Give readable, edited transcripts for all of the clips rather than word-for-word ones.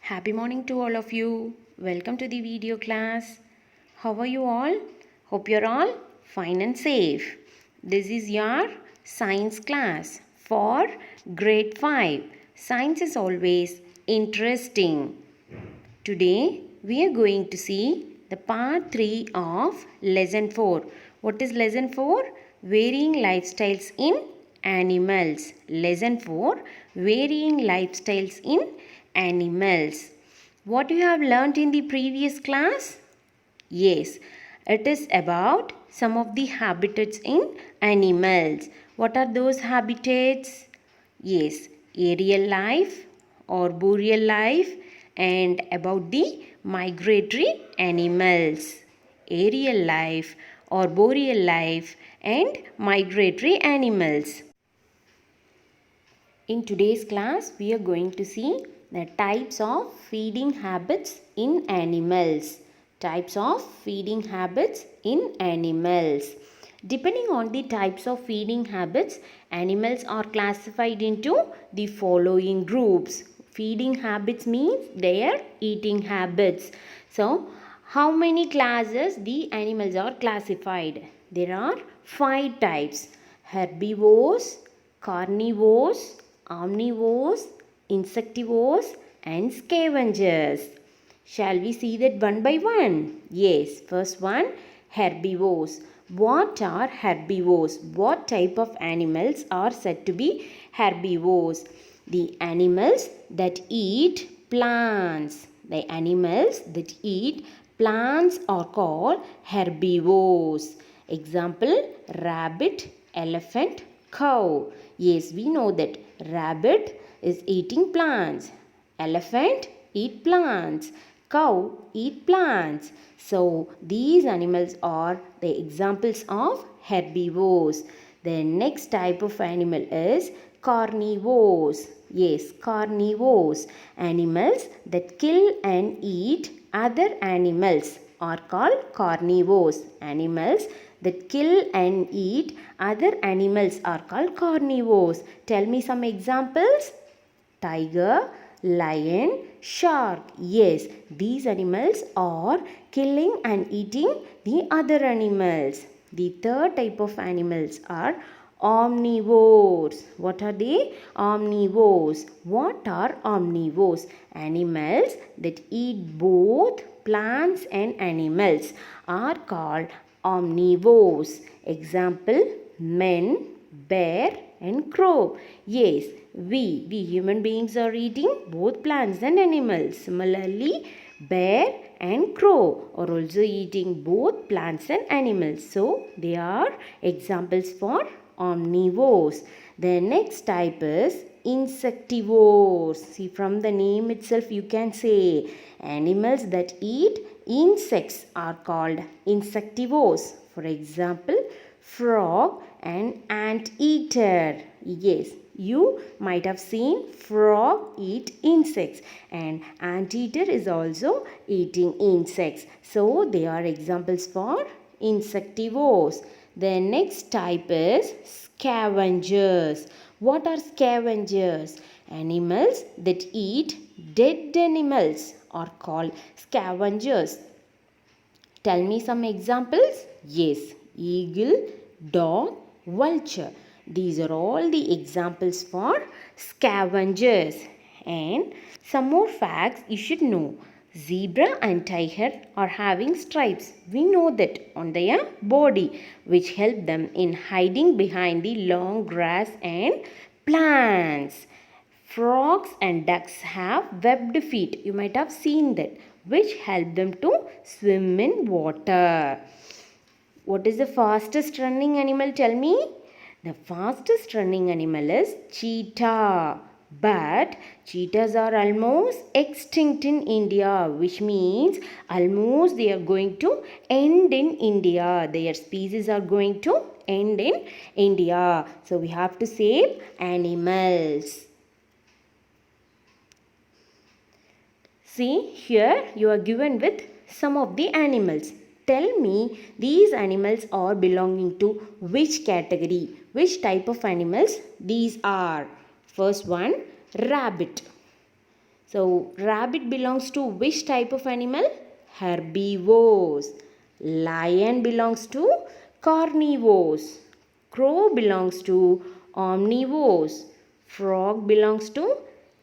Happy morning to all of you. Welcome to the video class. How are you all? Hope you're all fine and safe. This is your science class for grade 5. Science is always interesting. Today we are going to see the part 3 of lesson 4. What is lesson 4? Varying lifestyles in animals. Lesson 4, varying lifestyles in animals. What you have learnt in the previous class? Yes, it is about some of the habitats in animals. What are those habitats? Yes, aerial life, arboreal life, and about the migratory animals. Aerial life, arboreal life, and migratory animals. In today's class, we are going to see the types of feeding habits in animals. Types of feeding habits in animals. Depending on the types of feeding habits, animals are classified into the following groups. Feeding habits means their eating habits. So, how many classes the animals are classified? There are 5 types. Herbivores, carnivores, omnivores, insectivores, and scavengers. Shall we see that one by one? Yes, first one, herbivores. What are herbivores? What type of animals are said to be herbivores? The animals that eat plants. The animals that eat plants are called herbivores. Example, rabbit, elephant, cow. Yes, we know that rabbit is eating plants. Elephant eat plants. Cow eat plants. So these animals are the examples of herbivores. The next type of animal is carnivores. Yes, carnivores. Animals that kill and eat other animals are called carnivores. Animals that kill and eat other animals are called carnivores. Tell me some examples. Tiger, lion, shark. Yes, these animals are killing and eating the other animals. The third type of animals are omnivores. What are they? Omnivores. What are omnivores? Animals that eat both plants and animals are called omnivores. Example, men, bear, and crow. Yes, we human beings are eating both plants and animals. Similarly, bear and crow are also eating both plants and animals. So, they are examples for omnivores. The next type is insectivores. See, from the name itself you can say animals that eat insects are called insectivores. For example, frog and anteater. Yes, you might have seen frog eat insects and anteater is also eating insects. So they are examples for insectivores. The next type is scavengers. What are scavengers? Animals that eat dead animals are called scavengers. Tell me some examples. Yes, eagle, dog, vulture. These are all the examples for scavengers. And some more facts you should know. Zebra and tiger are having stripes. We know that on their body, which help them in hiding behind the long grass and plants. Frogs and ducks have webbed feet. You might have seen that, which help them to swim in water. What is the fastest running animal? Tell me. The fastest running animal is cheetah. But cheetahs are almost extinct in India, which means almost they are going to end in India. Their species are going to end in India. So we have to save animals. See, here you are given with some of the animals. Tell me these animals are belonging to which category? Which type of animals these are? First one, rabbit. So, rabbit belongs to which type of animal? Herbivores. Lion belongs to carnivores. Crow belongs to omnivores. Frog belongs to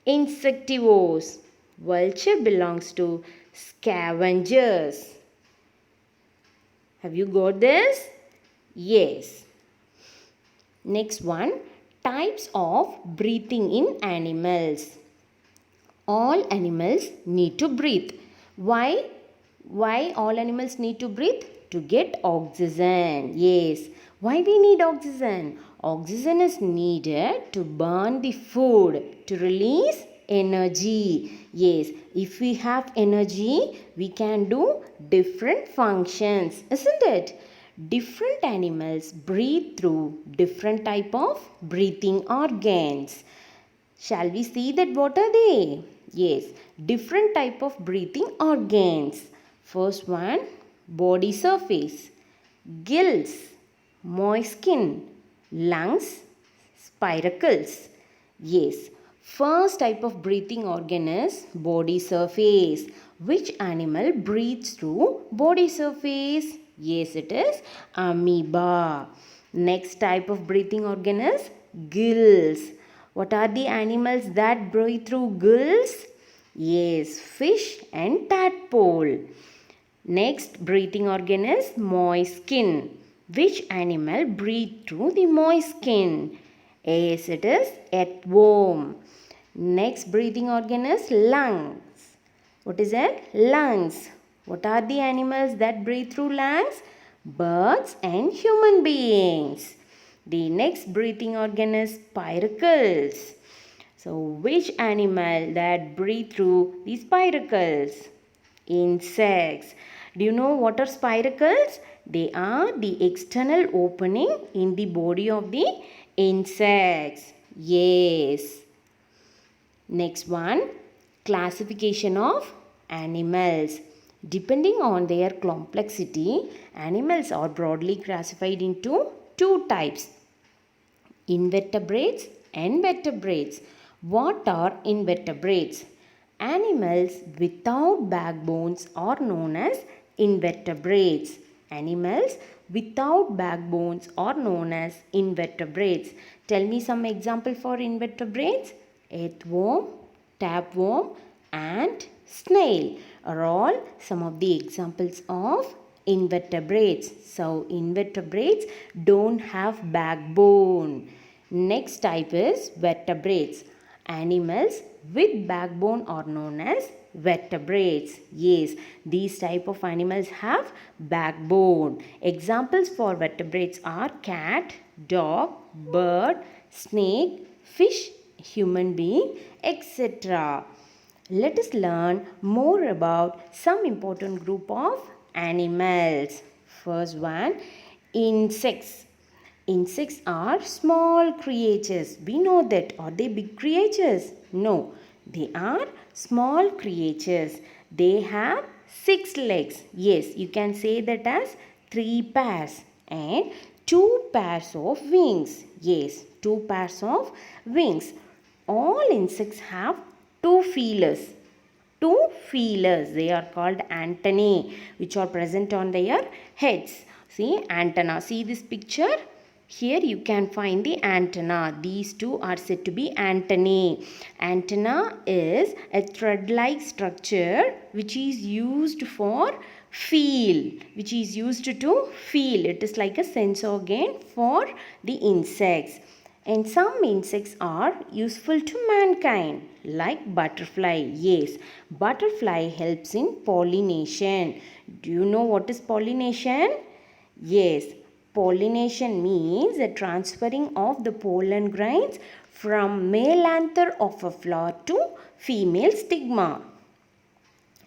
insectivores. Vulture belongs to scavengers. Have you got this? Yes. Next one, types of breathing in animals. All animals need to breathe. Why? Why all animals need to breathe? To get oxygen. Yes. Why we need oxygen? Oxygen is needed to burn the food, to release energy. Yes. If we have energy, we can do different functions, isn't it? Different animals breathe through different type of breathing organs. Shall we see that what are they? Yes, different type of breathing organs. First one, body surface, gills, moist skin, lungs, spiracles. Yes, first type of breathing organ is body surface. Which animal breathes through body surface? Yes, it is amoeba. Next type of breathing organ is gills. What are the animals that breathe through gills? Yes, fish and tadpole. Next breathing organ is moist skin. Which animal breathes through the moist skin? Yes, it is earthworm. Next breathing organ is lungs. What is it? Lungs. What are the animals that breathe through lungs? Birds and human beings. The next breathing organ is spiracles. So, which animal that breathe through the spiracles? Insects. Do you know what are spiracles? They are the external opening in the body of the insects. Yes. Next one, classification of animals. Depending on their complexity, animals are broadly classified into two types: invertebrates and vertebrates. What are invertebrates? Animals without backbones are known as invertebrates. Animals without backbones are known as invertebrates. Tell me some example for invertebrates. Earthworm, tapeworm and snail are all some of the examples of invertebrates. So invertebrates don't have backbone. Next type is vertebrates. Animals with backbone are known as vertebrates. Yes, these type of animals have backbone. Examples for vertebrates are cat, dog, bird, snake, fish, human being, etc. Let us learn more about some important group of animals. First one, insects. Insects are small creatures. We know that. Are they big creatures? No. They are small creatures. They have 6 legs. Yes, you can say that as 3 pairs. And 2 pairs of wings. Yes, 2 pairs of wings. All insects have 2 feelers. 2 feelers. They are called antennae, which are present on their heads. See, antenna. See this picture? Here you can find the antenna. These two are said to be antennae. Antenna is a thread-like structure which is used for feel. Which is used to feel. It is like a sense organ for the insects. And some insects are useful to mankind, like butterfly. Yes, butterfly helps in pollination. Do you know what is pollination? Yes, pollination means the transferring of the pollen grains from male anther of a flower to female stigma.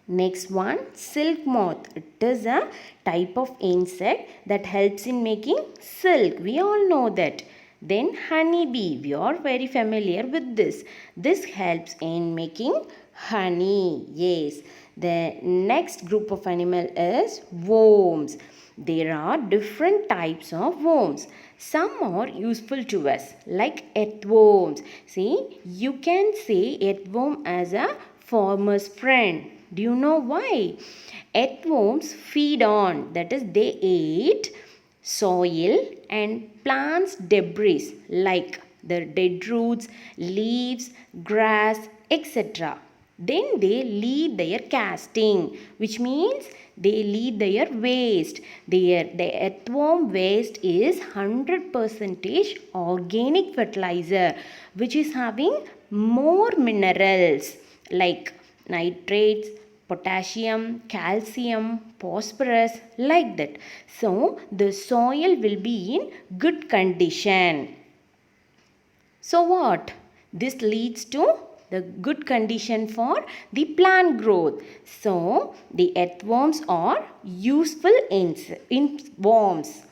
Next one, silk moth. It is a type of insect that helps in making silk. We all know that. Then honeybee. We are very familiar with this. This helps in making honey. Yes. The next group of animal is worms. There are different types of worms. Some are useful to us, like earthworms. See, you can say earthworm as a farmer's friend. Do you know why? Earthworms feed on, that is, they eat soil and plants debris like the dead roots, leaves, grass, etc. Then they leave their casting, which means they leave their waste. The earthworm waste is 100% organic fertilizer, which is having more minerals like nitrates, potassium, calcium, phosphorus, like that. So the soil will be in good condition. So what? This leads to the good condition for the plant growth. So the earthworms are useful in worms.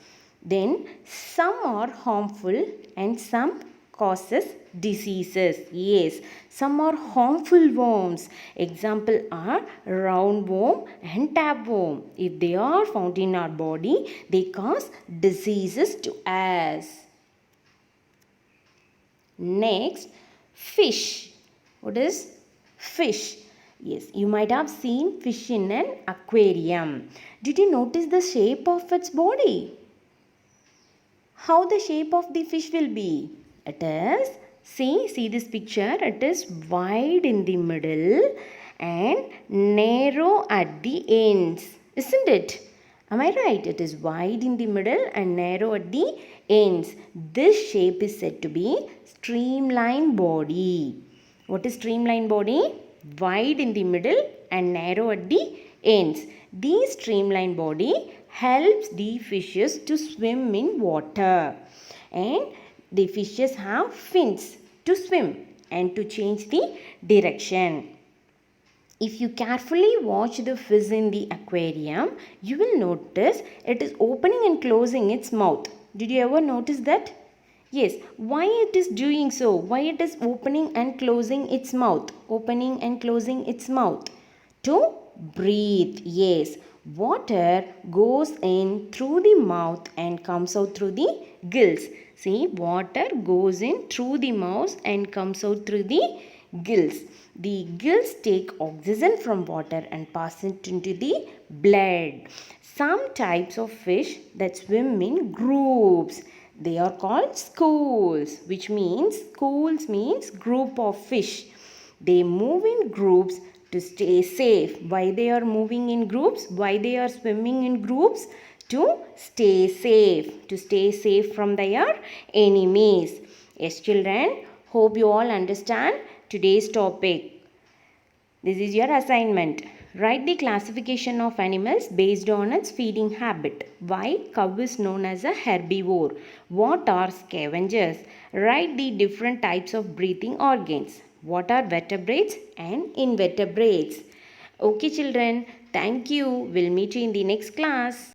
Then some are harmful and some causes diseases. Yes, some are harmful worms. Example are roundworm and tapeworm. If they are found in our body, they cause diseases to us. Next, fish. What is fish? Yes, you might have seen fish in an aquarium. Did you notice the shape of its body? How the shape of the fish will be? It is, see this picture, it is wide in the middle and narrow at the ends, isn't it? Am I right? It is wide in the middle and narrow at the ends. This shape is said to be streamlined body. What is streamlined body? Wide in the middle and narrow at the ends. This streamlined body helps the fishes to swim in water, and the fishes have fins to swim and to change the direction. If you carefully watch the fish in the aquarium, you will notice it is opening and closing its mouth. Did you ever notice that? Yes. Why it is doing so? Why it is opening and closing its mouth? Opening and closing its mouth. To breathe. Yes. Water goes in through the mouth and comes out through the gills. See, water goes in through the mouth and comes out through the gills. The gills take oxygen from water and pass it into the blood. Some types of fish that swim in groups, they are called schools, which means schools means group of fish. They move in groups to stay safe. Why they are moving in groups? Why they are swimming in groups? To stay safe from their enemies. Yes, children, hope you all understand today's topic. This is your assignment. Write the classification of animals based on its feeding habit. Why cow is known as a herbivore? What are scavengers? Write the different types of breathing organs. What are vertebrates and invertebrates? Okay children, thank you. We'll meet you in the next class.